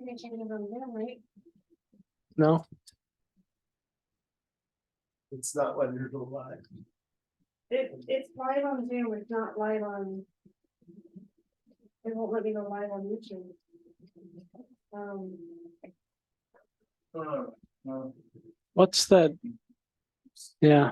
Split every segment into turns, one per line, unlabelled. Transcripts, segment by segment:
anything changes on them, right?
No,
It's not letting her go live.
It's live on Zoom, it's not live on. It won't let me go live on YouTube.
what's that? Yeah,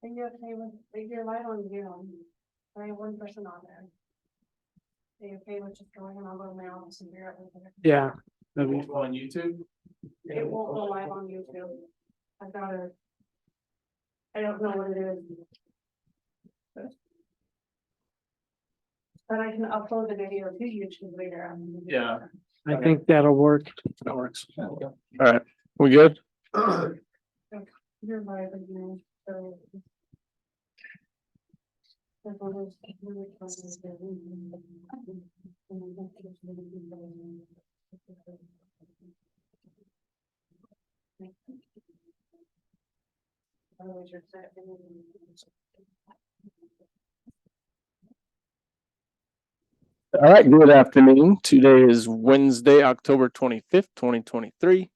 Are you okay with, if you're live on Zoom, I have one person on there. Are you okay with just going on over now and figure out?
yeah.
It won't go on YouTube.
It won't go live on YouTube. I've got it. I don't know what it is. But I can upload the video to YouTube later.
Yeah.
I think that'll work.
That works.
All right, we good?
You're live again, so.
All right, good afternoon. Today is Wednesday, October 25th, 2023.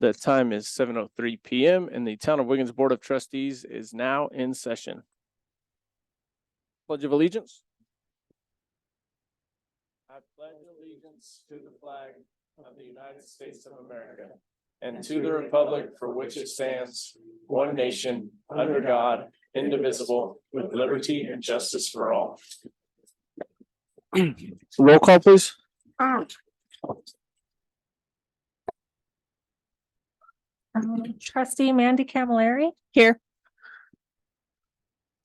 The time is 7:03 p.m. and the Town of Wiggins Board of Trustees is now in session. Pledge of Allegiance. I pledge allegiance to the flag of the United States of America and to the republic for which it stands, one nation, under God, indivisible, with liberty and justice for all. Roll call, please.
Trustee Mandy Camilleri. Here.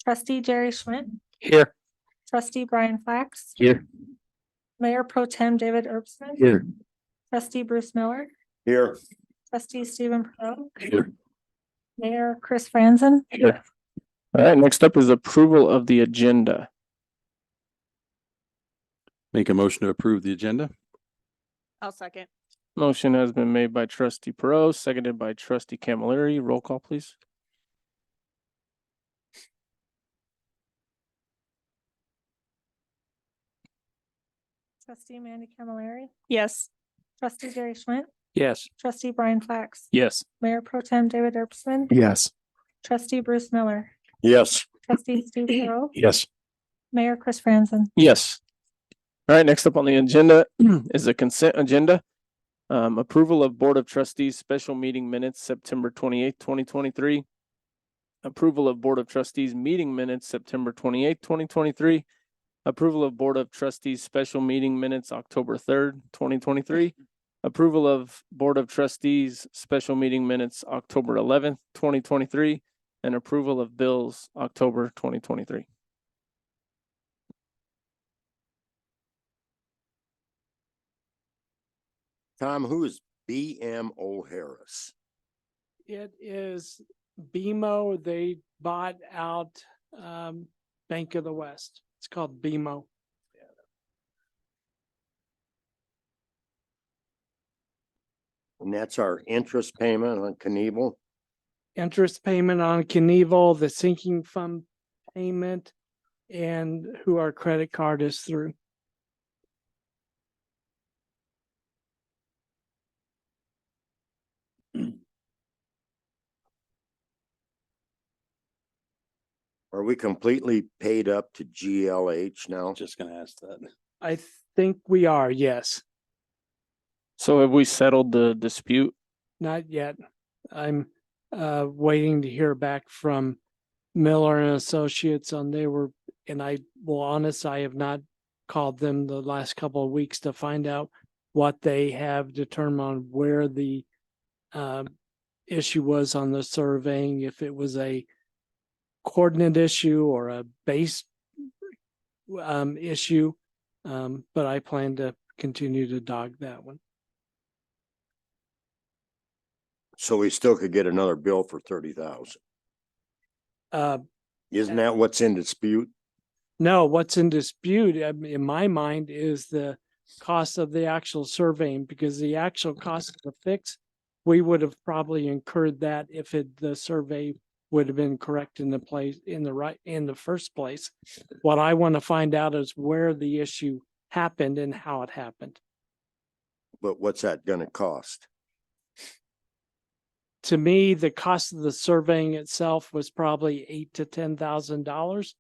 Trustee Jerry Schmidt.
Here.
Trustee Brian Flax.
Here.
Mayor Pro Tem David Erbsen.
Here.
Trustee Bruce Miller.
Here.
Trustee Stephen Pro.
Here.
Mayor Chris Franzen.
Here. All right, next up is approval of the agenda.
Make a motion to approve the agenda.
I'll second.
Motion has been made by trustee Perot, seconded by trustee Camilleri. Roll call, please.
Trustee Mandy Camilleri.
Yes.
Trustee Jerry Schmidt.
Yes.
Trustee Brian Flax.
Yes.
Mayor Pro Tem David Erbsen.
Yes.
Trustee Bruce Miller.
Yes.
Trustee Steve Pro.
Yes.
Mayor Chris Franzen.
Yes. All right, next up on the agenda is a consent agenda. Approval of Board of Trustees special meeting minutes, September 28th, 2023. Approval of Board of Trustees meeting minutes, September 28th, 2023. Approval of Board of Trustees special meeting minutes, October 3rd, 2023. Approval of Board of Trustees special meeting minutes, October 11th, 2023. And approval of bills, October 2023.
Tom, who is BMO Harris?
It is BMO. They bought out Bank of the West. It's called BMO.
And that's our interest payment on Knievel.
Interest payment on Knievel, the sinking fund payment, and who our credit card is through.
Are we completely paid up to GLH now?
Just gonna ask that.
I think we are, yes.
So have we settled the dispute?
Not yet. I'm waiting to hear back from Miller and Associates on and I will honest, I have not called them the last couple of weeks to find out what they have determined on where the issue was on the surveying, if it was a coordinate issue or a base issue. But I plan to continue to dog that one.
So we still could get another bill for 30,000. Isn't that what's in dispute?
No, what's in dispute in my mind is the cost of the actual surveying, because the actual cost of the fix, we would have probably incurred that if the survey would have been correct in the first place. What I want to find out is where the issue happened and how it happened.
But what's that gonna cost?
To me, the cost of the surveying itself was probably $8,000 to $10,000.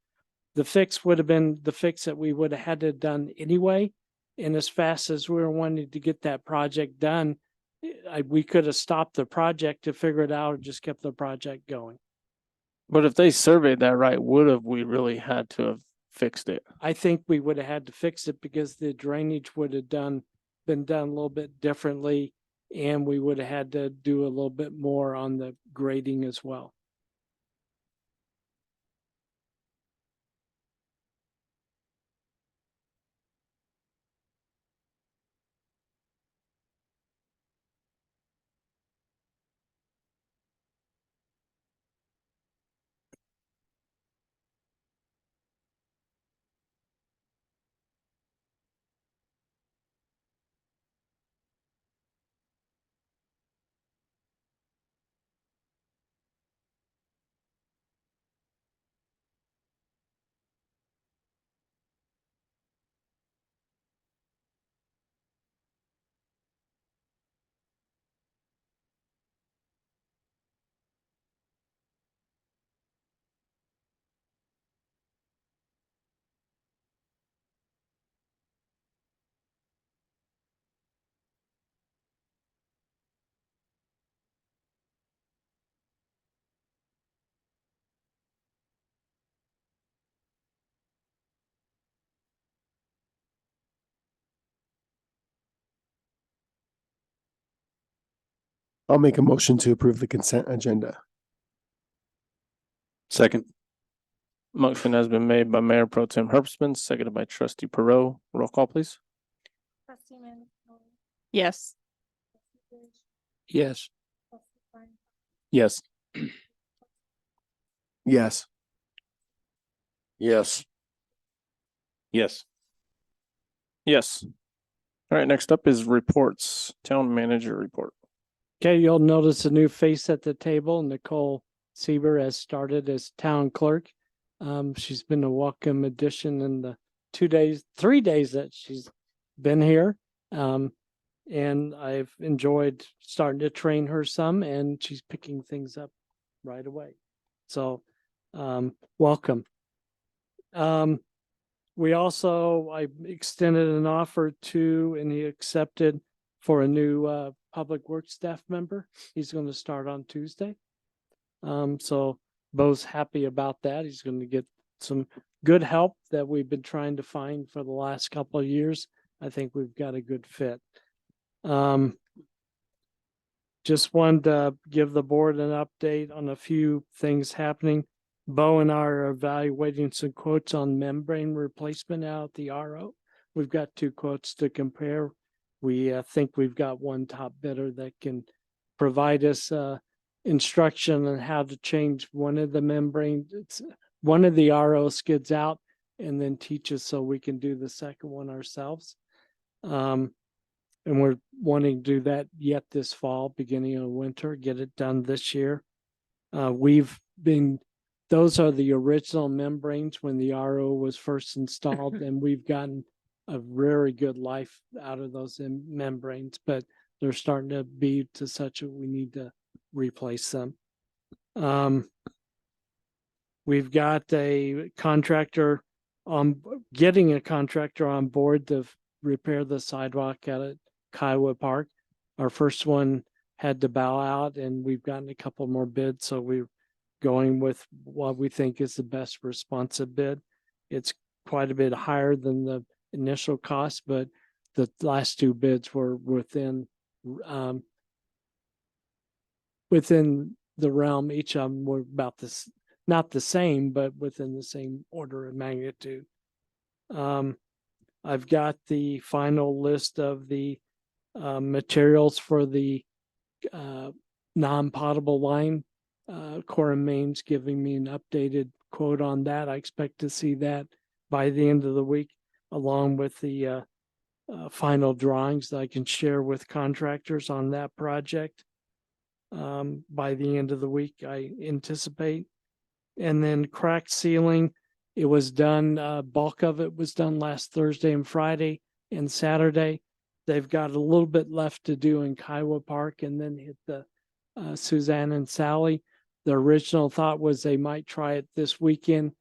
The fix would have been the fix that we would have had to have done anyway. And as fast as we were wanting to get that project done, we could have stopped the project to figure it out or just kept the project going.
But if they surveyed that right, would have we really had to have fixed it?
I think we would have had to fix it because the drainage would have been done a little bit differently, and we would have had to do a little bit more on the grading as well.
I'll make a motion to approve the consent agenda.
Second.
Motion has been made by Mayor Pro Tem Herbstman, seconded by Trustee Perot. Roll call, please.
Trustee Mandel.
Yes.
Yes.
Yes.
Yes.
Yes.
Yes.
Yes. All right, next up is reports. Town manager report.
Okay, you'll notice a new face at the table. Nicole Sieber has started as town clerk. She's been a welcome addition in the 3 days that she's been here. And I've enjoyed starting to train her some, and she's picking things up right away. So, welcome. I extended an offer to, and he accepted for a new public works staff member. He's going to start on Tuesday. So Bo's happy about that. He's going to get some good help that we've been trying to find for the last couple of years. I think we've got a good fit. Just wanted to give the board an update on a few things happening. Bo and I are evaluating some quotes on membrane replacement out at the RO. We've got 2 quotes to compare. We think we've got one top bidder that can provide us instruction on how to change one of the membranes. One of the RO skids out, and then teach us so we can do the second one ourselves. And we're wanting to do that yet this fall, beginning of winter, get it done this year. Those are the original membranes when the RO was first installed, and we've gotten a very good life out of those membranes, but they're starting to be to such that we need to replace them. We've got a contractor getting a contractor on board to repair the sidewalk out at Kiowa Park. Our first one had to bow out and we've gotten a couple more bids, so we're going with what we think is the best responsive bid. It's quite a bit higher than the initial cost, but the last two bids were within the realm. Each of them were about this, not the same, but within the same order of magnitude. I've got the final list of the materials for the non-potable line. Core and Main's giving me an updated quote on that. I expect to see that by the end of the week, along with the final drawings that I can share with contractors on that project by the end of the week, I anticipate. And then crack sealing, it was done, bulk of it was done last Thursday and Friday and Saturday. They've got a little bit left to do in Kiowa Park and then hit the Suzanne and Sally. The original thought was they might try it this weekend.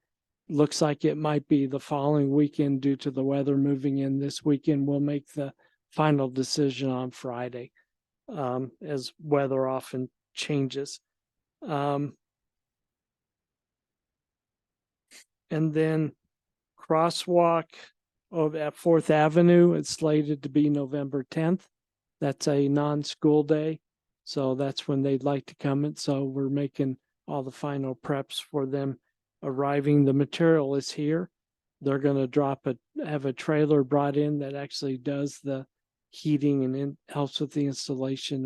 Looks like it might be the following weekend due to the weather moving in this weekend. We'll make the final decision on Friday, as weather often changes. And then crosswalk at 4th Avenue, it's slated to be November 10th. That's a non-school day. So that's when they'd like to come in. So we're making all the final preps for them arriving. The material is here. They're going to have a trailer brought in that actually does the heating and helps with the installation.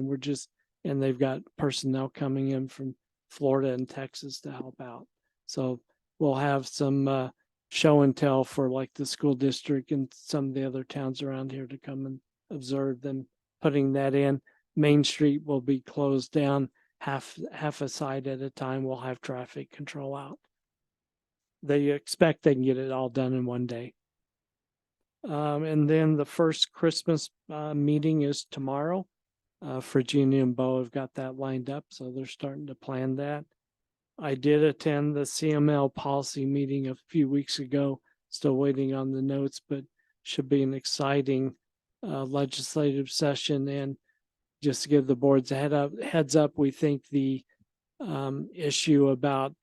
And they've got personnel coming in from Florida and Texas to help out. So we'll have some show and tell for like the school district and some of the other towns around here to come and observe them putting that in. Main Street will be closed down half a side at a time. We'll have traffic control out. They expect they can get it all done in one day. And then the first Christmas meeting is tomorrow. Virginia and Bo have got that lined up, so they're starting to plan that. I did attend the CML policy meeting a few weeks ago, still waiting on the notes, but should be an exciting legislative session. And just to give the boards a heads up, we think the issue about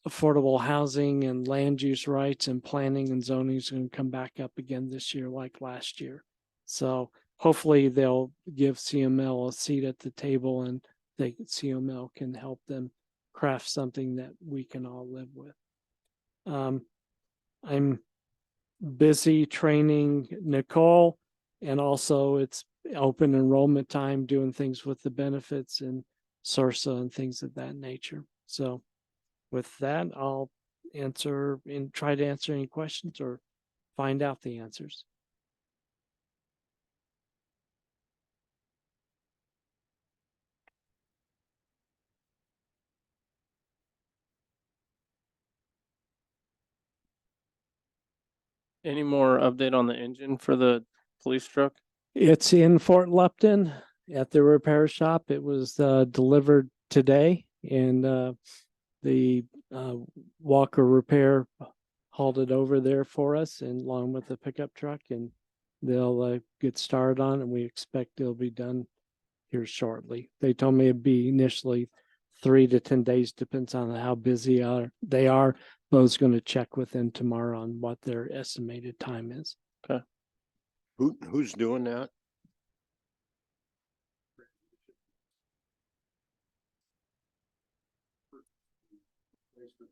affordable housing and land use rights and planning and zoning is going to come back up again this year like last year. So hopefully they'll give CML a seat at the table and CML can help them craft something that we can all live with. I'm busy training Nicole, and also it's open enrollment time doing things with the benefits and SRSA and things of that nature. So with that, I'll try to answer any questions or find out the answers.
Any more update on the engine for the police truck?
It's in Fort Lupton at the repair shop. It was delivered today, and the Walker Repair hauled it over there for us, and along with the pickup truck, and they'll get started on it. And we expect it'll be done here shortly. They told me it'd be initially 3 to 10 days, depends on how busy they are. Bo's going to check with them tomorrow on what their estimated time is.
Who's doing that?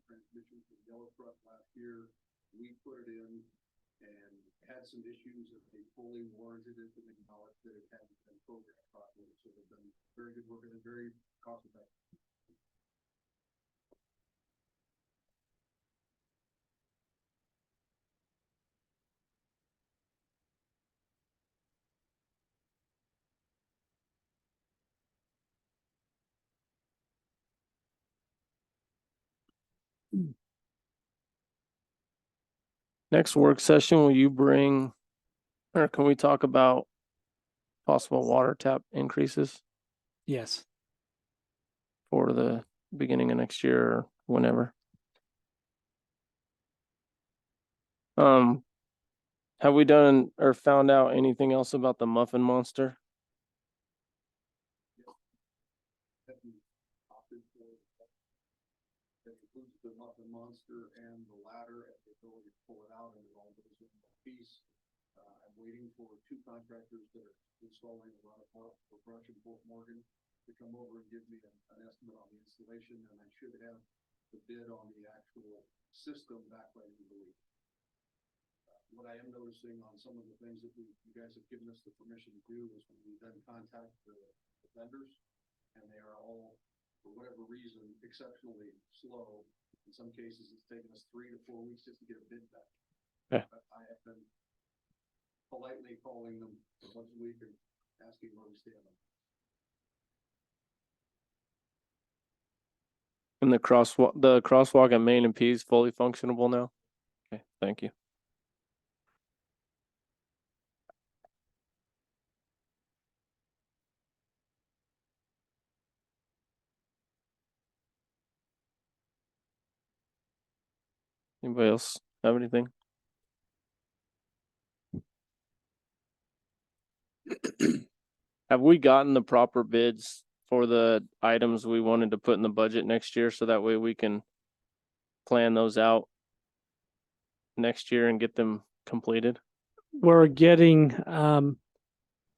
Transmission for the yellow truck last year. We put it in and had some issues that they fully warranted it and acknowledged that it hadn't been programmed properly. So they've done very good work and very cost effective.
Next work session, will you bring, or can we talk about possible water tap increases
Yes.
for the beginning of next year or whenever? Have we done or found out anything else about the Muffin Monster?
That we opted for. That includes the Muffin Monster and the ladder and the ability to pull it out and it all goes in one piece. I'm waiting for two contractors that are installing a lot of part for Brush and Fort Morgan to come over and give me an estimate on the installation, and I should have the bid on the actual system back by the end of the week. What I am noticing on some of the things that you guys have given us the permission to do is when we then contact the vendors, and they are all, for whatever reason, exceptionally slow. In some cases, it's taken us 3 to 4 weeks just to get a bid back.
Yeah.
But I have been politely calling them once a week and asking where we stand on.
And the crosswalk at Main and P is fully functionable now? Okay, thank you. Anybody else have anything? Have we gotten the proper bids for the items we wanted to put in the budget next year, so that way we can plan those out next year and get them completed?
We're getting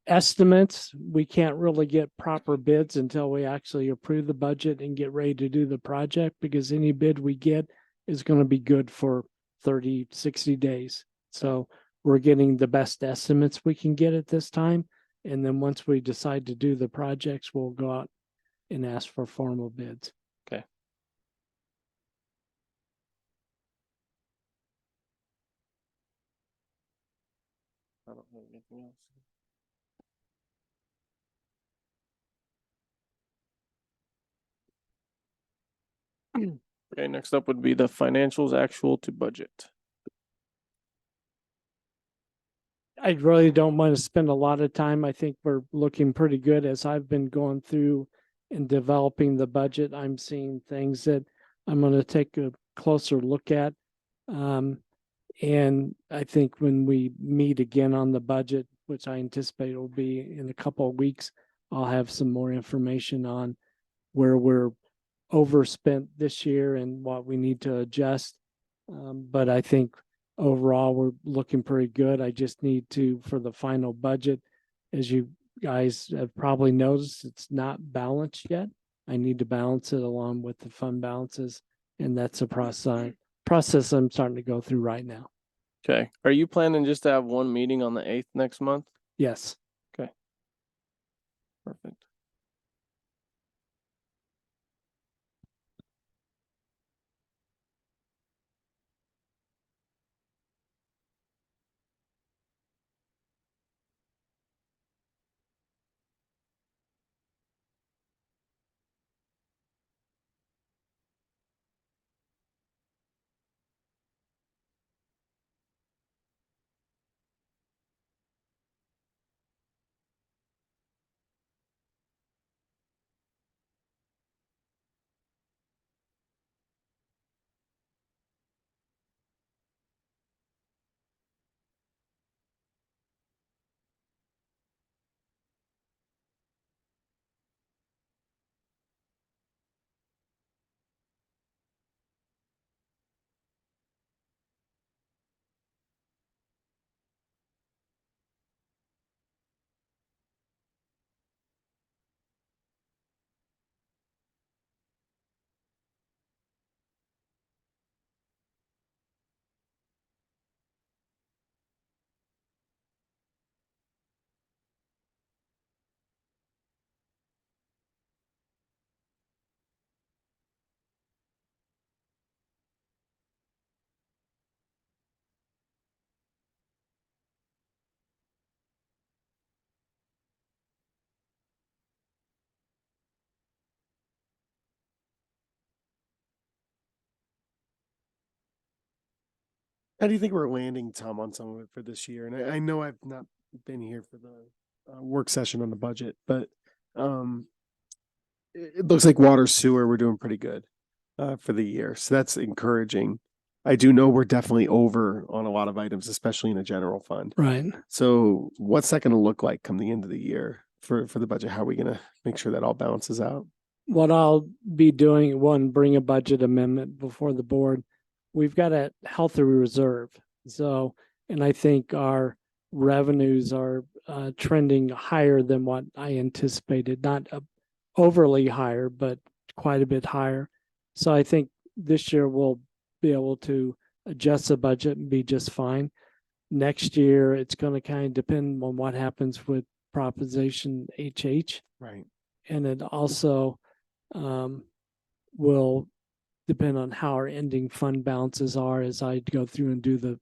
estimates. We can't really get proper bids until we actually approve the budget and get ready to do the project, because any bid we get is going to be good for 30, 60 days. So we're getting the best estimates we can get at this time. And then once we decide to do the projects, we'll go out and ask for formal bids.
Okay. I don't have anything else. Okay, next up would be the financials actual to budget.
I really don't want to spend a lot of time. I think we're looking pretty good as I've been going through and developing the budget. I'm seeing things that I'm going to take a closer look at. And I think when we meet again on the budget, which I anticipate will be in a couple of weeks, I'll have some more information on where we're overspent this year and what we need to adjust. But I think overall, we're looking pretty good. I just need to, for the final budget, as you guys have probably noticed, it's not balanced yet. I need to balance it along with the fund balances. And that's a process I'm starting to go through right now.
Okay, are you planning just to have one meeting on the 8th next month?
Yes.
Perfect.
How do you think we're landing, Tom, on some of it for this year? And I know I've not been here for the work session on the budget, but it looks like water sewer, we're doing pretty good for the year. So that's encouraging. I do know we're definitely over on a lot of items, especially in the general fund.
Right.
So what's that gonna look like come the end of the year for the budget? How are we gonna make sure that all balances out?
What I'll be doing, one, bring a budget amendment before the board. We've got a healthy reserve. So, and I think our revenues are trending higher than what I anticipated, not overly higher, but quite a bit higher. So I think this year we'll be able to adjust the budget and be just fine. Next year, it's going to kind of depend on what happens with Proposition HH.
Right.
And it also will depend on how our ending fund balances are as I go through and do the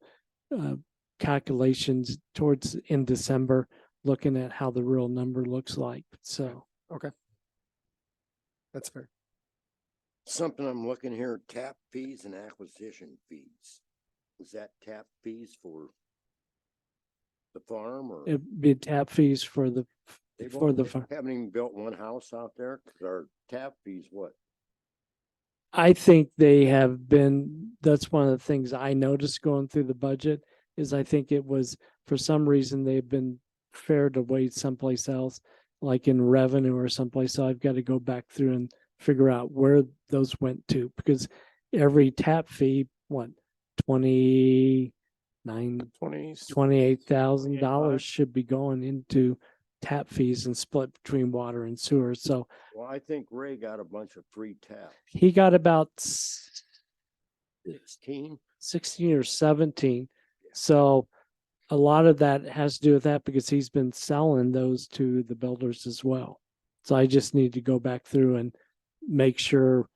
calculations towards in December, looking at how the real number looks like. So,
Okay. That's fair.
Something I'm looking here, tap fees and acquisition fees. Is that tap fees for the farm or?
it'd be tap fees for the
They've
for the
only-
farm.
Haven't even built one house out there, 'cause our tap fees, what?
I think they have been, that's one of the things I noticed going through the budget is I think it was, for some reason, they've been fared away someplace else, like in revenue or someplace. So I've got to go back through and figure out where those went to, because every tap fee, what, 28,000 dollars should be going into tap fees and split between water and sewer. So
Well, I think Ray got a bunch of free taps.
he got about
16?
16 or 17. So a lot of that has to do with that because he's been selling those to the builders as well. So I just need to go back through and make sure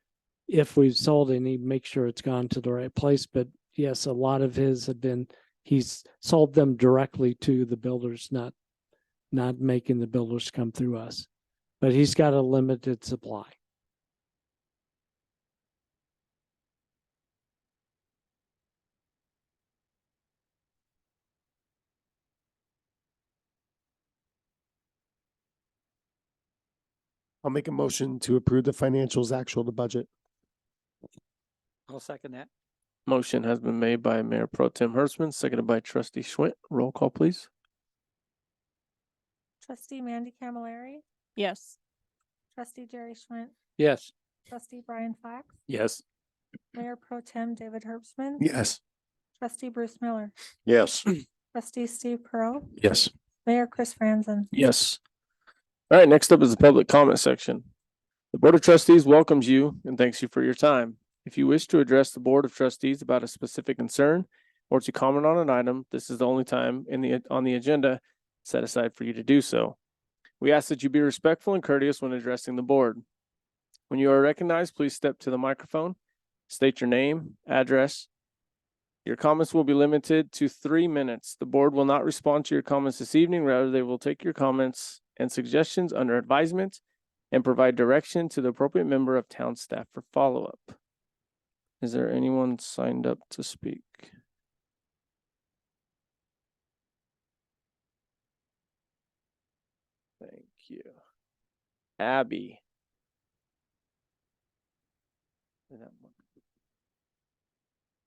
if we've sold any, make sure it's gone to the right place. But yes, a lot of his have been, he's sold them directly to the builders, not making the builders come through us. But he's got a limited supply.
I'll make a motion to approve the financials actual to budget.
I'll second that.
Motion has been made by Mayor Pro Tem Hertzman, seconded by Trustee Schwint. Roll call, please.
Trustee Mandy Camilleri,
Yes.
Trustee Jerry Schwint,
Yes.
Trustee Brian Fox,
Yes.
Mayor Pro Tem David Herbstman.
Yes.
Trustee Bruce Miller,
Yes.
Trustee Steve Carell,
Yes.
Mayor Chris Franzen.
Yes. All right, next up is the public comment section. The Board of Trustees welcomes you and thanks you for your time. If you wish to address the Board of Trustees about a specific concern or to comment on an item, this is the only time on the agenda set aside for you to do so. We ask that you be respectful and courteous when addressing the board. When you are recognized, please step to the microphone, state your name, address. Your comments will be limited to 3 minutes. The board will not respond to your comments this evening. Rather, they will take your comments and suggestions under advisement and provide direction to the appropriate member of town staff for follow-up. Is there anyone signed up to speak? Thank you. Abby.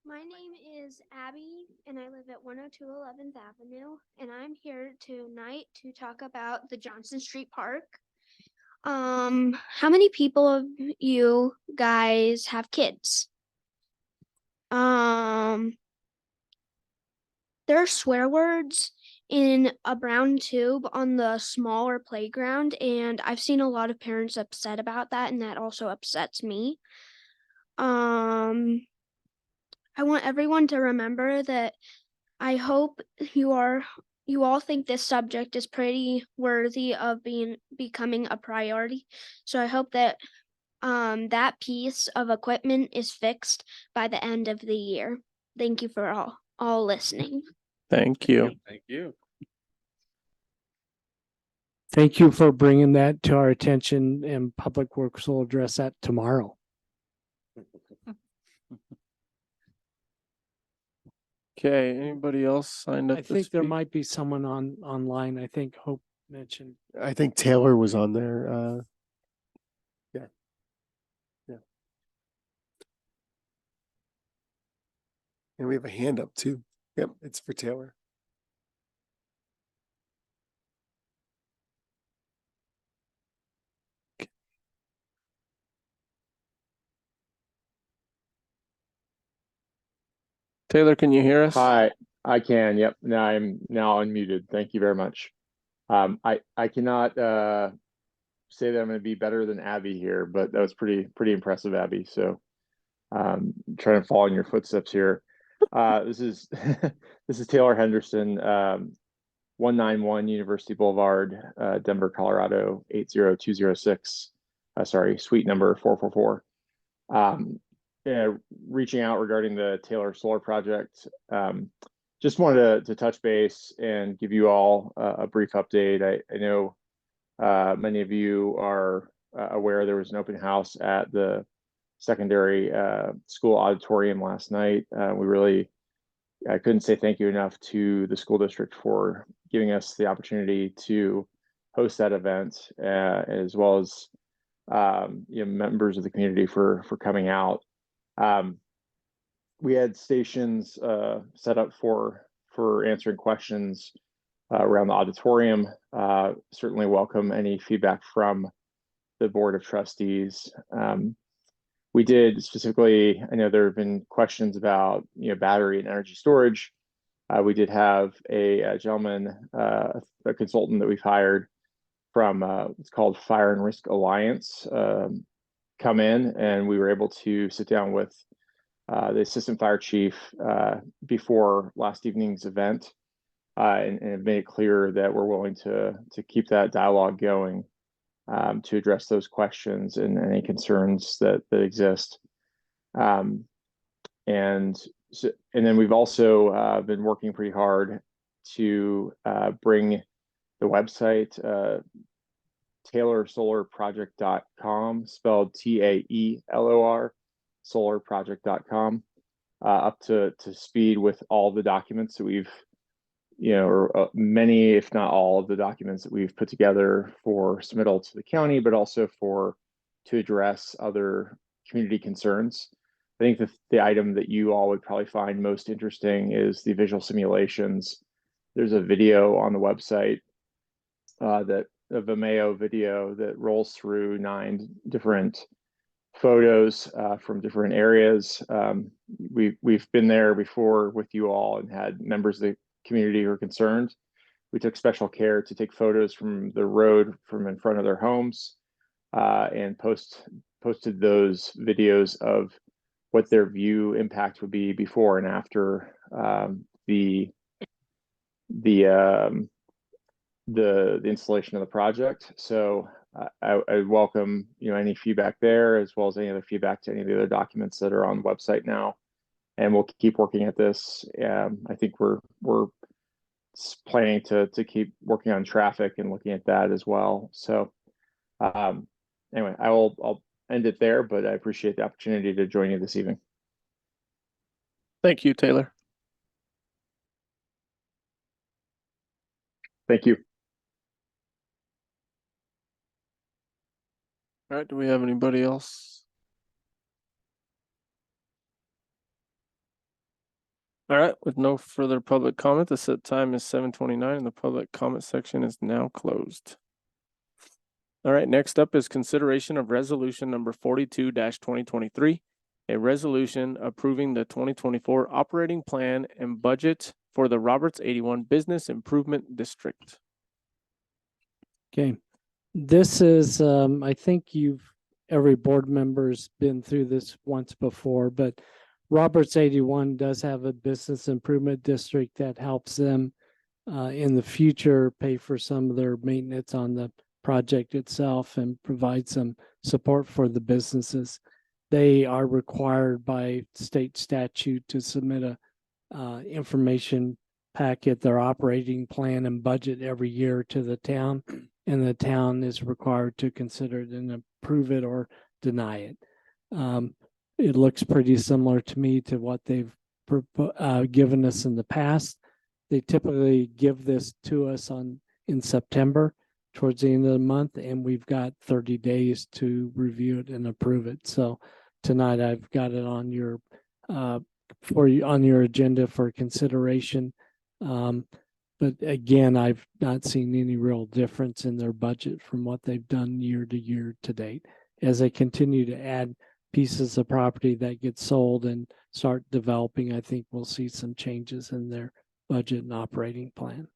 My name is Abby, and I live at 102 11th Avenue, and I'm here tonight to talk about the Johnson Street Park. How many people of you guys have kids? There are swear words in a brown tube on the smaller playground, and I've seen a lot of parents upset about that, and that also upsets me. I want everyone to remember that I hope you all think this subject is pretty worthy of becoming a priority. So I hope that that piece of equipment is fixed by the end of the year. Thank you for all listening.
Thank you.
Thank you.
Thank you for bringing that to our attention, and Public Works will address that tomorrow.
Okay, anybody else signed up?
I
to
think there
speak?
might be someone online. I think Hope mentioned.
I think Taylor was on there. And we have a hand up too. Yep, it's for Taylor.
Taylor, can you hear us?
Hi, I can. Yep. Now I'm now unmuted. Thank you very much. I cannot say that I'm going to be better than Abby here, but that was pretty impressive, Abby. So trying to follow in your footsteps here. This is this is Taylor Henderson, 191 University Boulevard, Denver, Colorado 80206. Sorry, suite number 444. Reaching out regarding the Taylor Solar Project. Just wanted to touch base and give you all a brief update. I know many of you are aware there was an open house at the secondary school auditorium last night. I couldn't say thank you enough to the school district for giving us the opportunity to host that event, as well as members of the community for coming out. We had stations set up for answering questions around the auditorium. Certainly welcome any feedback from the Board of Trustees. We did specifically, I know there have been questions about battery and energy storage. We did have a gentleman, a consultant that we've hired from it's called Fire and Risk Alliance, come in, and we were able to sit down with the assistant fire chief before last evening's event, and have made it clear that we're willing to keep that dialogue going, to address those questions and any concerns that exist. And then we've also been working pretty hard to bring the website TaylorSolarProject.com, spelled TAELOR, solarproject.com, up to speed with all the documents that we've, or many, if not all of the documents that we've put together for submittal to the county, but also to address other community concerns. I think the item that you all would probably find most interesting is the visual simulations. There's a video on the website a Vimeo video that rolls through 9 different photos from different areas. We've been there before with you all and had members of the community who are concerned. We took special care to take photos from the road from in front of their homes, and posted those videos of what their view impact would be before and after the installation of the project. So I welcome any feedback there, as well as any other feedback to any of the other documents that are on the website now, and we'll keep working at this. I think we're planning to keep working on traffic and looking at that as well. So anyway, I'll end it there, but I appreciate the opportunity to join you this evening.
Thank you, Taylor.
Thank you.
All right, do we have anybody else? All right, with no further public comment, the set time is 7:29 and the public comment section is now closed. All right, next up is consideration of resolution number 42-2023, a resolution approving the 2024 operating plan and budget for the Roberts 81 Business Improvement District.
Okay, this is, I think every board member's been through this once before, but Roberts 81 does have a business improvement district that helps them in the future pay for some of their maintenance on the project itself and provide some support for the businesses. They are required by state statute to submit a information packet, their operating plan and budget every year to the town, and the town is required to consider it and approve it or deny it. It looks pretty similar to me to what they've given us in the past. They typically give this to us in September towards the end of the month, and we've got 30 days to review it and approve it. So tonight I've got it on your for you on your agenda for consideration. But again, I've not seen any real difference in their budget from what they've done year to year to date. As they continue to add pieces of property that get sold and start developing, I think we'll see some changes in their budget and operating plan.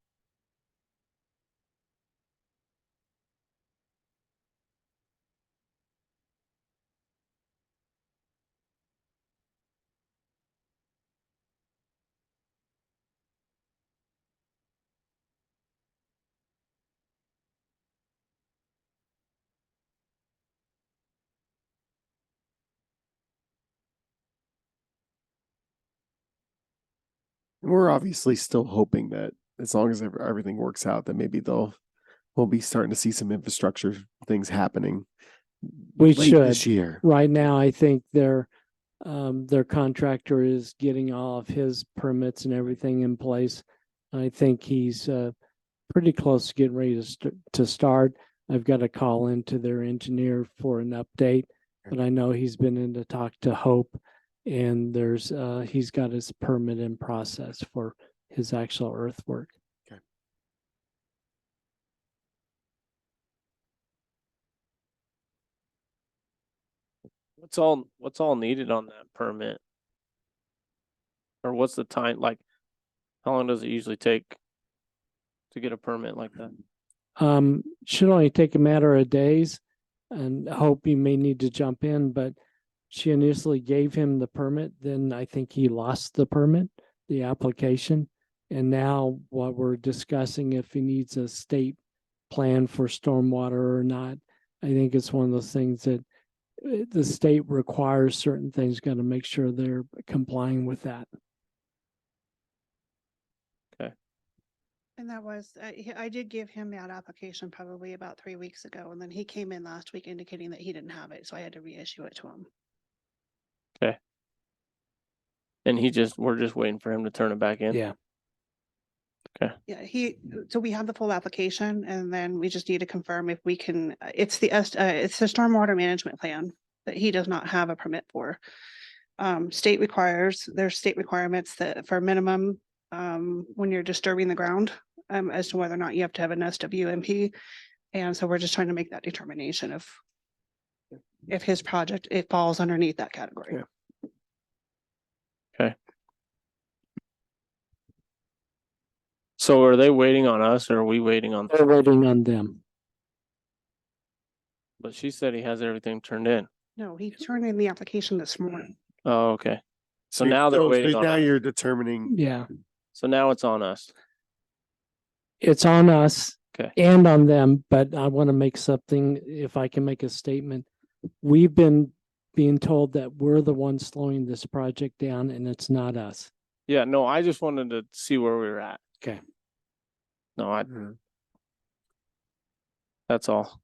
We're obviously still hoping that as long as everything works out, that maybe we'll be starting to see some infrastructure things happening.
We
late
should.
this year.
Right now, I think their contractor is getting all of his permits and everything in place. I think he's pretty close to getting ready to start. I've got to call into their engineer for an update, but I know he's been in to talk to Hope, and he's got his permit in process for his actual earthwork.
Okay.
What's all needed on that permit? Or what's the time, like, how long does it usually take to get a permit like that?
Should only take a matter of days, and Hope he may need to jump in, but she initially gave him the permit, then I think he lost the permit, the application. And now what we're discussing, if he needs a state plan for stormwater or not, I think it's one of those things that the state requires certain things, got to make sure they're complying with that.
And that was, I did give him that application probably about 3 weeks ago, and then he came in last week indicating that he didn't have it, so I had to reissue it to him.
And we're just waiting for him to turn it back in?
Yeah.
Yeah, so we have the full application, and then we just need to confirm if we can, it's the stormwater management plan that he does not have a permit for. There's state requirements that for minimum, when you're disturbing the ground, as to whether or not you have to have an SWMP. And so we're just trying to make that determination of if his project, it falls underneath that category.
Yeah.
Okay. So are they waiting on us or are we waiting on?
They're waiting on them.
But she said he has everything turned in.
No, he turned in the application this morning.
Oh, okay. So now they're waiting on
now
us.
you're determining.
Yeah.
So now it's on us.
It's on us
Okay.
and on them, but I want to make something, if I can make a statement. We've been being told that we're the ones slowing this project down, and it's not us.
Yeah, no, I just wanted to see where we were at.
Okay.
No, that's all.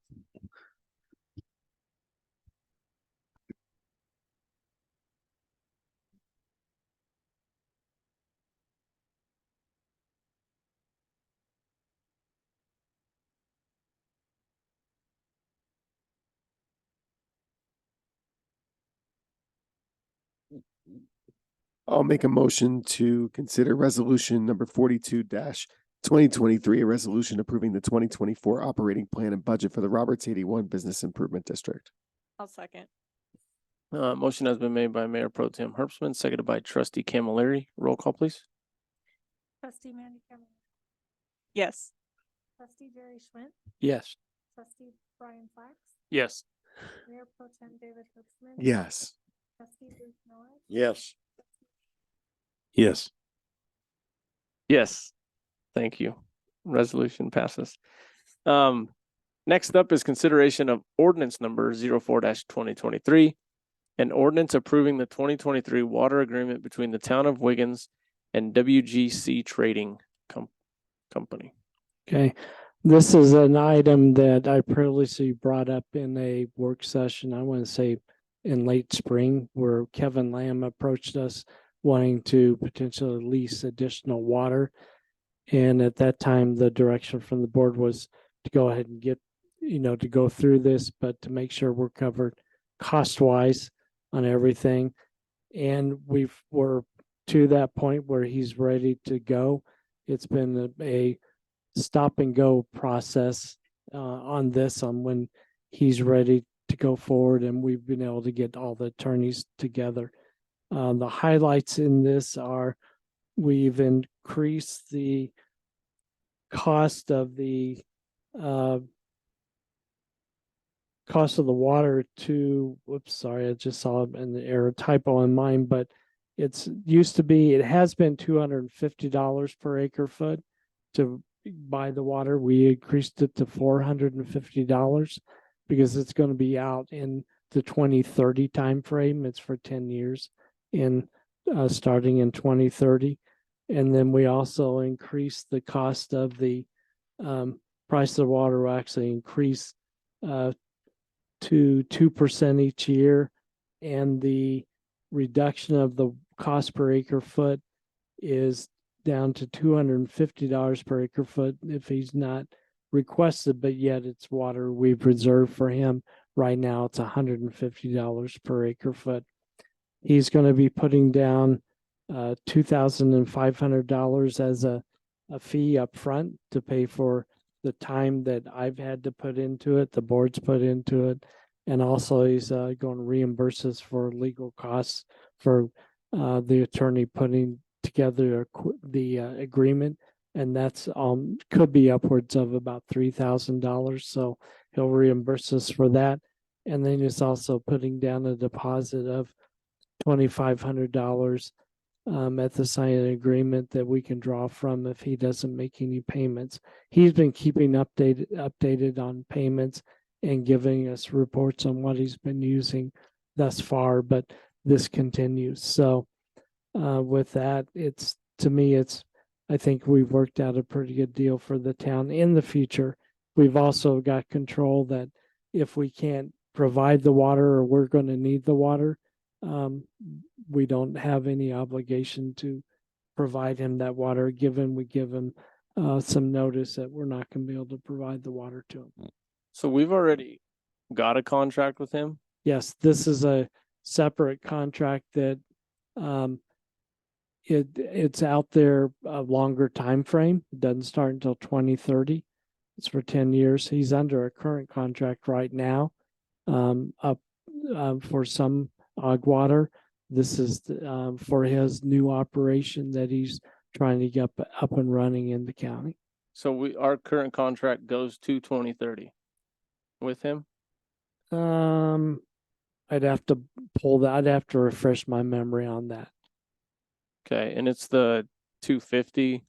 I'll make a motion to consider resolution number 42-2023, a resolution approving the 2024 operating plan and budget for the Roberts 81 Business Improvement District.
I'll second.
Motion has been made by Mayor Pro Tem Herbstman, seconded by Trustee Camilleri. Roll call, please.
Trustee Mandy Cameron,
Yes.
trustee Jerry Schwint,
Yes.
trustee Brian Flax,
Yes.
Mayor Pro Tem David Herbstman.
Yes.
Trustee Bruce Miller,
Yes.
Yes.
Yes. Thank you. Resolution passes. Next up is consideration of ordinance number 04-2023. An ordinance approving the 2023 water agreement between the town of Wiggins and WGC Trading Company.
Okay. This is an item that I previously brought up in a work session, I want to say in late spring, where Kevin Lamb approached us wanting to potentially lease additional water. And at that time, the direction from the board was to go ahead and get, to go through this, but to make sure we're covered cost-wise on everything. And we're to that point where he's ready to go. It's been a stop and go process on this, on when he's ready to go forward, and we've been able to get all the attorneys together. The highlights in this are we've increased the cost of the water to, whoops, sorry, I just saw an error typo in mine, but it has been $250 per acre foot to buy the water. We increased it to $450 because it's going to be out in the 2030 timeframe. It's for 10 years starting in 2030. And then we also increased the cost of the price of the water will actually increase to 2% each year. And the reduction of the cost per acre foot is down to $250 per acre foot if he's not requested, but yet it's water we've reserved for him. Right now it's $150 per acre foot. He's going to be putting down $2,500 as a fee up front to pay for the time that I've had to put into it, the board's put into it. And also he's going to reimburse us for legal costs for the attorney putting together the agreement. And that's could be upwards of about $3,000. So he'll reimburse us for that. And then he's also putting down a deposit of $2,500 at the signing agreement that we can draw from if he doesn't make any payments. He's been keeping updated on payments and giving us reports on what he's been using thus far, but this continues. So with that, I think we've worked out a pretty good deal for the town. In the future, we've also got control that if we can't provide the water or we're going to need the water, we don't have any obligation to provide him that water, given we give him some notice that we're not going to be able to provide the water to him.
So we've already got a contract with him?
Yes, this is a separate contract that it's out there a longer time frame. It doesn't start until 2030. It's for 10 years. He's under a current contract right now for some water. This is for his new operation that he's trying to get up and running in the county.
So our current contract goes to 2030 with him?
I'd have to pull that. I'd have to refresh my memory on that.
Okay, and it's the $250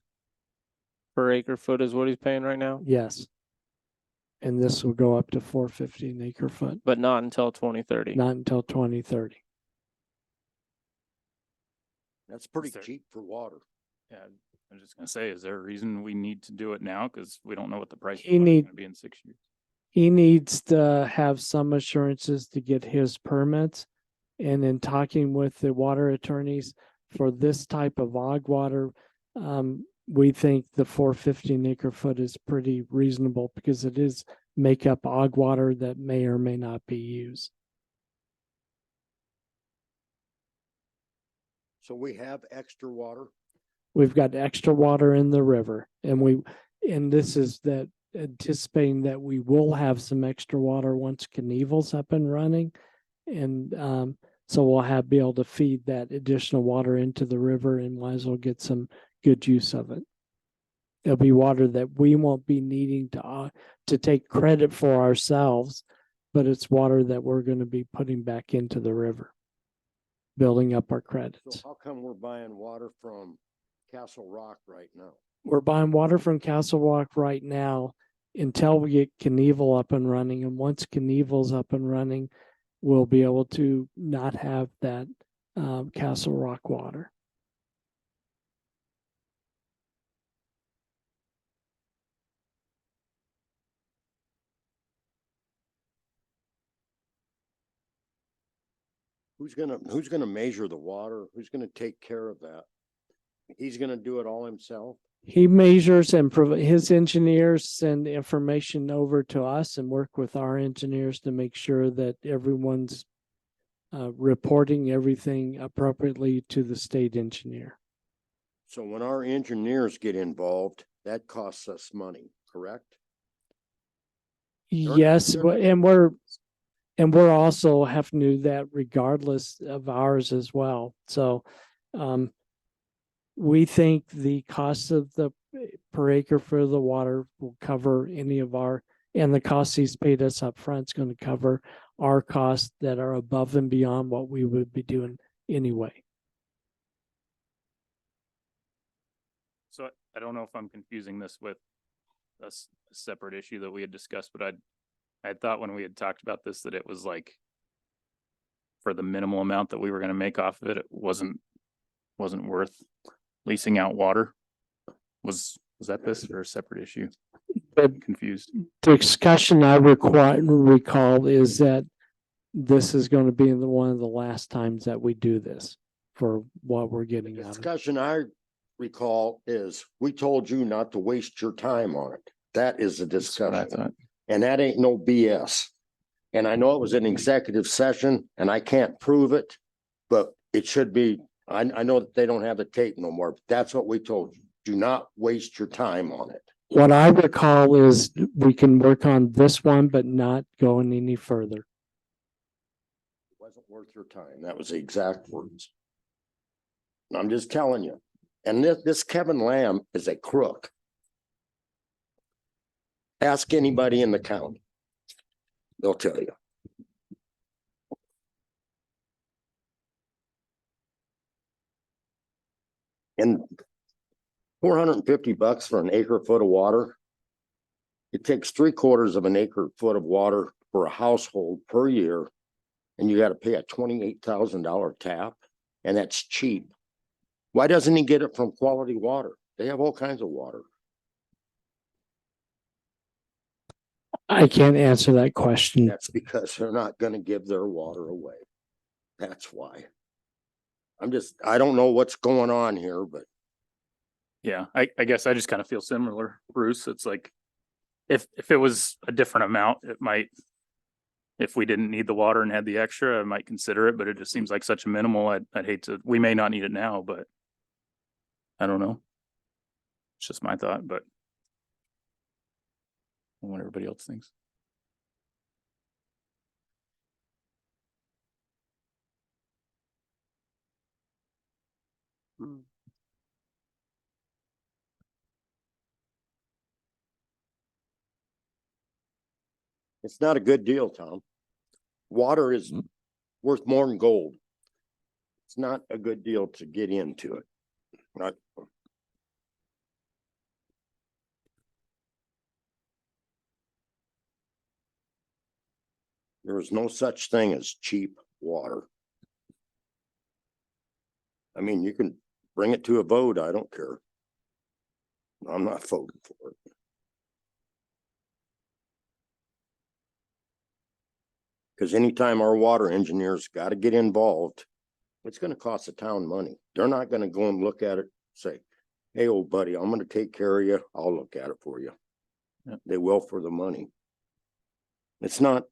per acre foot is what he's paying right now?
Yes. And this will go up to $450 an acre foot.
But not until 2030.
Not until 2030.
That's pretty cheap for water.
Yeah, I was just gonna say, is there a reason we need to do it now? Because we don't know what the price
He
is
need-
gonna be in 6 years.
He needs to have some assurances to get his permits. And in talking with the water attorneys for this type of water, we think the $450 an acre foot is pretty reasonable because it is make up water that may or may not be used.
So we have extra water.
We've got extra water in the river, and this is that anticipating that we will have some extra water once Knievel's up and running. And so we'll be able to feed that additional water into the river and might as well get some good use of it. It'll be water that we won't be needing to take credit for ourselves, but it's water that we're going to be putting back into the river, building up our credits.
So how come we're buying water from Castle Rock right now?
We're buying water from Castle Rock right now until we get Knievel up and running. And once Knievel's up and running, we'll be able to not have that Castle Rock water.
Who's gonna measure the water? Who's gonna take care of that? He's gonna do it all himself?
He measures and his engineers send information over to us and work with our engineers to make sure that everyone's reporting everything appropriately to the state engineer.
So when our engineers get involved, that costs us money, correct? not-
Yes,
they're not-
and we're also having to do that regardless of ours as well. So we think the cost of the per acre for the water will cover any of our, and the cost he's paid us up front is going to cover our costs that are above and beyond what we would be doing anyway.
So I don't know if I'm confusing this with a separate issue that we had discussed, but I thought when we had talked about this that it was like for the minimal amount that we were gonna make off of it, it wasn't worth leasing out water. Was that this or a separate issue? I'm confused.
The discussion I recall is that this is going to be one of the last times that we do this for what we're getting out of it.
Discussion I recall is, we told you not to waste your time on it. That is the
That's what I
discussion,
thought.
and that ain't no BS. And I know it was an executive session and I can't prove it, but it should be, I know that they don't have the tape no more, but that's what we told you. Do not waste your time on it.
What I recall is we can work on this one, but not going any further.
It wasn't worth your time. That was the exact words. And I'm just telling you. And this Kevin Lamb is a crook. Ask anybody in the county. They'll tell you. And $450 for an acre foot of water. It takes 3/4 of an acre foot of water for a household per year. And you got to pay a $28,000 tap, and that's cheap. Why doesn't he get it from Quality Water? They have all kinds of water.
I can't answer that question.
That's because they're not gonna give their water away. That's why. I don't know what's going on here, but
Yeah, I guess I just kind of feel similar, Bruce. It's like if it was a different amount, it might, if we didn't need the water and had the extra, I might consider it, but it just seems like such a minimal. I'd hate to, we may not need it now, but I don't know. It's just my thought, but what everybody else thinks.
it's not a good deal, Tom. Water is worth more than gold. It's not a good deal to get into it. Not. There is no such thing as cheap water. I mean, you can bring it to a vote. I don't care. I'm not voting for it. Because anytime our water engineers got to get involved, it's going to cost the town money. They're not going to go and look at it, say, hey, old buddy, I'm going to take care of you. I'll look at it for you.
Yeah.
They will for the money. It's not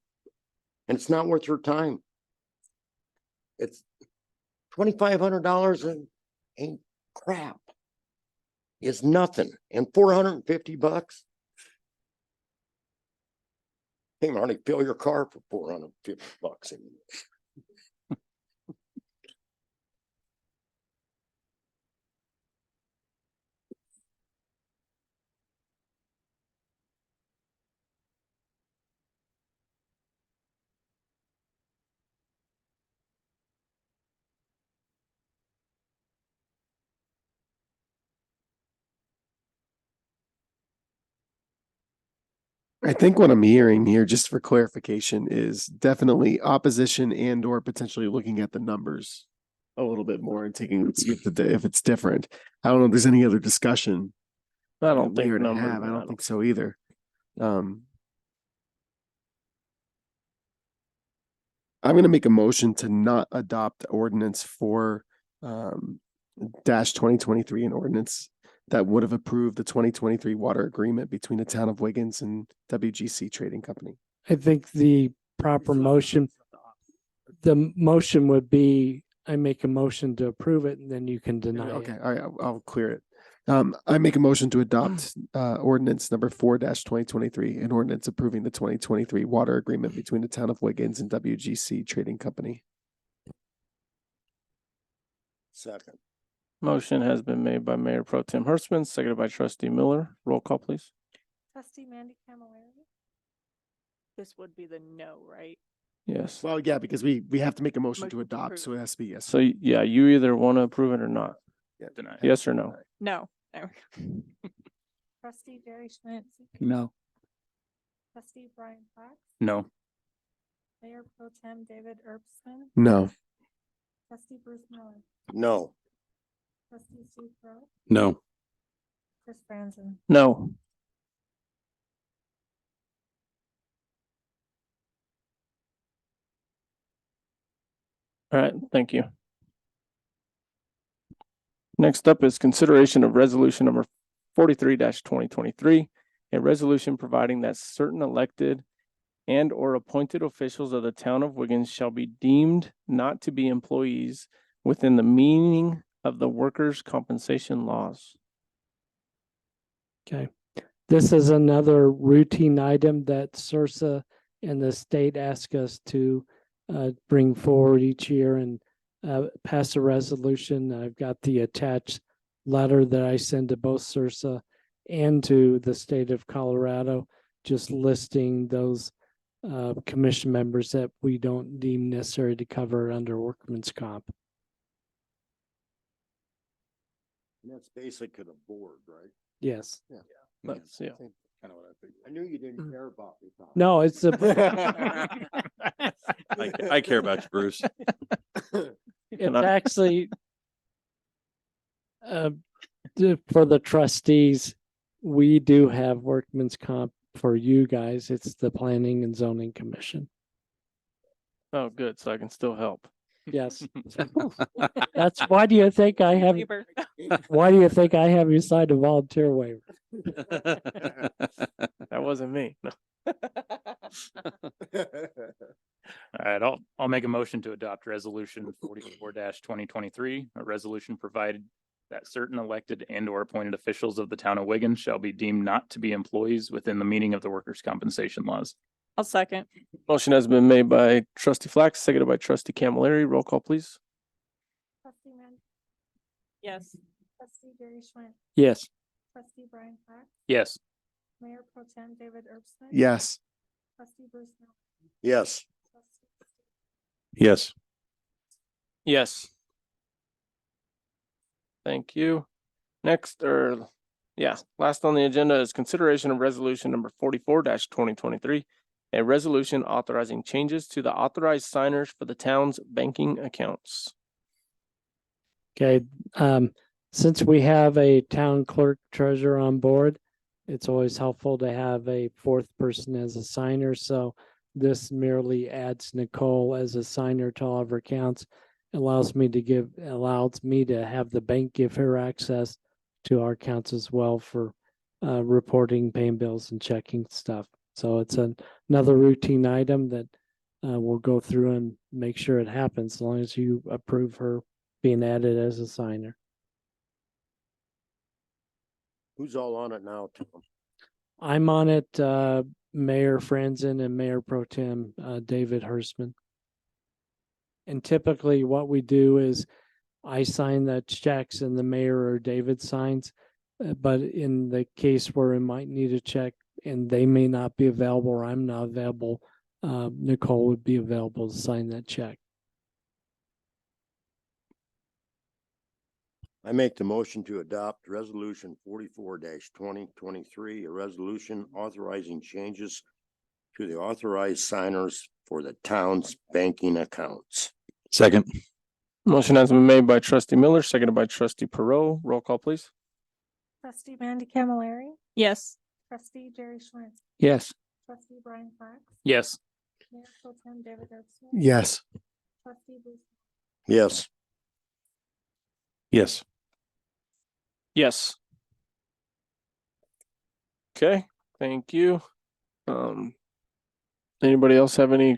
worth your time. It's $2,500 and ain't crap. Is nothing. And $450. Hey, Marty, fill your car for $450 anymore.
I think what I'm hearing here, just for clarification, is definitely opposition and or potentially looking at the numbers a little bit more and taking, see if it's different. I don't know if there's any other discussion.
I don't think
layer to
numbers.
have. I don't think so either. I'm going to make a motion to not adopt ordinance for dash 2023, an ordinance that would have approved the 2023 water agreement between the town of Wiggins and WGC Trading Company.
I think the proper motion, the motion would be, I make a motion to approve it and then you can deny
Okay,
it.
all right, I'll clear it. I make a motion to adopt ordinance number 4-2023, an ordinance approving the 2023 water agreement between the town of Wiggins and WGC Trading Company.
Second.
Motion has been made by Mayor Pro Tem Hertzman, seconded by Trustee Miller. Roll call, please.
Trustee Mandy Camilleri.
This would be the no, right?
Yes.
Well, yeah, because we have to make a motion to
Motion to
adopt,
approve.
so it has to be yes.
So yeah, you either want to approve it or not.
Deny.
Yes or no?
No. There we go.
Trustee Jerry Schmidt.
No.
Trustee Brian Fox.
No.
Mayor Pro Tem David Erpsman.
No.
Trustee Bruce Miller.
No.
Trustee Steve Crow.
No.
Chris Franzen.
No. All right, thank you. Next up is consideration of resolution number 43-2023, a resolution providing that certain elected and or appointed officials of the town of Wiggins shall be deemed not to be employees within the meaning of the workers' compensation laws.
Okay. This is another routine item that SURSA and the state ask us to bring forward each year and pass a resolution. I've got the attached letter that I send to both SURSA and to the state of Colorado, just listing those commission members that we don't deem necessary to cover under workman's comp.
And that's basic to the board, right?
Yes.
That's, yeah.
Kind of what I figured.
I knew you didn't care about me. Tom.
No, it's a
I care about you, Bruce.
it's actually for the trustees, we do have workman's comp. For you guys, it's the Planning and Zoning Commission.
Oh, good. So I can still help.
Yes. That's why do you think I have
Labor.
why do you think I have you sign a volunteer waiver?
That wasn't me. No.
All right, I'll make a motion to adopt resolution 44-2023, a resolution provided that certain elected and or appointed officials of the town of Wiggins shall be deemed not to be employees within the meaning of the workers' compensation laws.
I'll second.
Motion has been made by Trustee Flax, seconded by Trustee Camilleri. Roll call, please.
Trustee Mandy.
Yes.
Trustee Jerry Schmidt.
Yes.
Trustee Brian Fox.
Yes.
Mayor Pro Tem David Erpsman.
Yes.
Trustee Bruce Miller.
Yes.
Trustee
Yes.
Yes. Thank you. Next, last on the agenda is consideration of resolution number 44-2023, a resolution authorizing changes to the authorized signers for the town's banking accounts.
Okay. Since we have a town clerk treasurer on board, it's always helpful to have a fourth person as a signer. So this merely adds Nicole as a signer to all of her accounts. Allows me to have the bank give her access to our accounts as well for reporting, paying bills and checking stuff. So it's another routine item that we'll go through and make sure it happens as long as you approve her being added as a signer.
Who's all on it now, Tom?
I'm on it, Mayor Franzen and Mayor Pro Tem David Hertzman. And typically what we do is I sign the checks and the mayor or David signs. But in the case where it might need a check and they may not be available or I'm not available, Nicole would be available to sign that check.
I make the motion to adopt resolution 44-2023, a resolution authorizing changes to the authorized signers for the town's banking accounts.
Second.
Motion has been made by Trustee Miller, seconded by Trustee Perot. Roll call, please.
Trustee Mandy Camilleri.
Yes.
Trustee Jerry Schmidt.
Yes.
Trustee Brian Fox.
Yes.
Mayor Pro Tem David Erpsman.
Yes.
Trustee Bruce.
Yes.
Yes.
Yes. Okay, thank you. Anybody else have any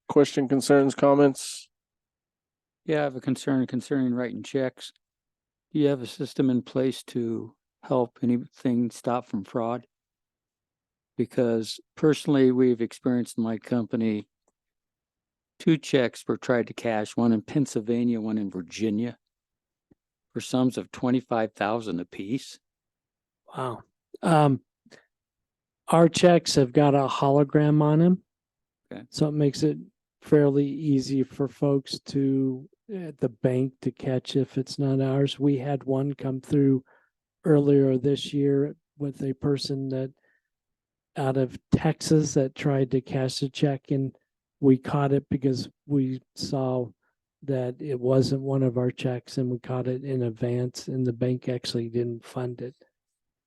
question, concerns, comments?
Yeah, I have a concern concerning writing checks. Do you have a system in place to help anything stop from fraud? Because personally, we've experienced in my company 2 checks were tried to cash, one in Pennsylvania, one in Virginia, for sums of 25,000 apiece.
Wow. Our checks have got a hologram on them.
Okay.
So it makes it fairly easy for folks to, at the bank, to catch if it's not ours. We had one come through earlier this year with a person that out of Texas that tried to cash a check, and we caught it because we saw that it wasn't one of our checks, and we caught it in advance, and the bank actually didn't fund it.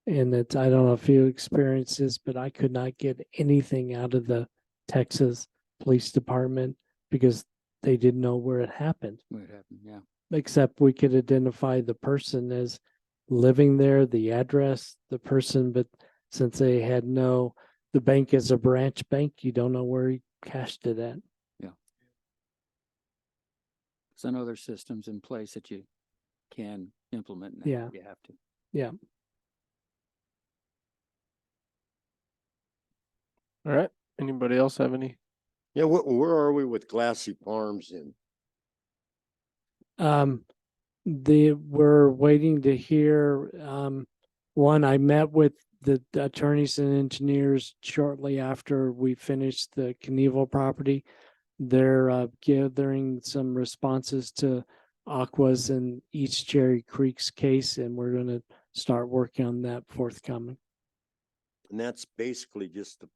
And it's, I don't know if you experienced this, but I could not get anything out of the Texas Police Department because they didn't know where it happened,
What happened? Yeah.
except we could identify the person as living there, the address, the person, but since they had the bank is a branch bank, you don't know where he cashed it at.
Because I know there's systems in place that you can implement. Now.
Yeah.
You have to.
Yeah.
All right. Anybody else have any?
Yeah, where are we with Glassy Farms and
We're waiting to hear, one, I met with the attorneys and engineers shortly after we finished the Knievel property. They're gathering some responses to Aqua's and East Cherry Creek's case, and we're gonna start working on that forthcoming.
and that's basically just to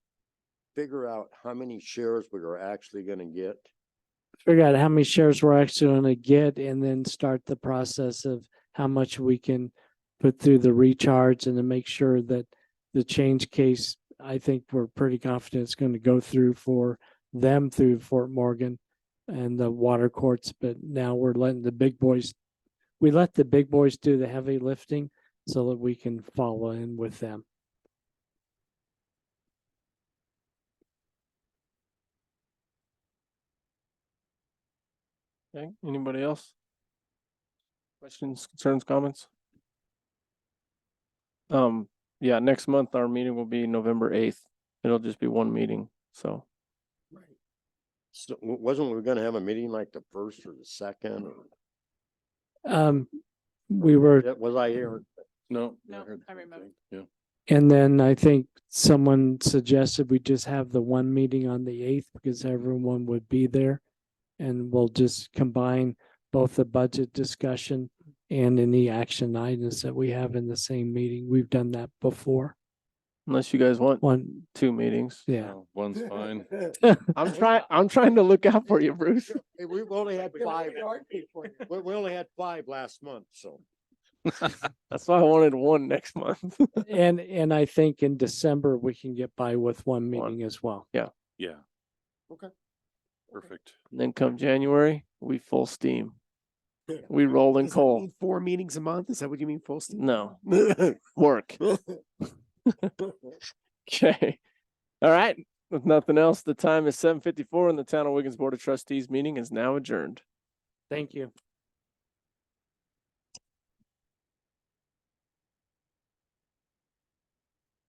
figure out how many shares we are actually gonna get.
Figure out how many shares we're actually gonna get, and then start the process of how much we can put through the recharge, and to make sure that the change case, I think we're pretty confident it's going to go through for them through Fort Morgan and the water courts. But now we're letting the big boys, we let the big boys do the heavy lifting so that we can follow in with them.
Okay. Anybody else? Questions, concerns, comments? Yeah, next month our meeting will be November 8th. It'll just be one meeting. So
So wasn't we gonna have a meeting like the first or the second? Or
We were,
was I here?
No.
No, I remember.
Yeah.
and then I think someone suggested we just have the one meeting on the 8th because everyone would be there. And we'll just combine both the budget discussion and any action items that we have in the same meeting. We've done that before.
unless you guys want
One,
2 meetings.
yeah.
One's fine.
I'm trying to look out for you, Bruce.
Hey, we only had 5. We only had 5 last month, so.
That's why I wanted 1 next month.
And I think in December, we can get by with one meeting as well.
Yeah.
Okay.
Perfect.
And then come January, we full steam. We roll in
Does that
coal.
mean 4 meetings a month? Is that what you mean, full steam?
No, work. Okay. All right. With nothing else, the time is 7:54 and the Town of Wiggins Board of Trustees meeting is now adjourned.
Thank you.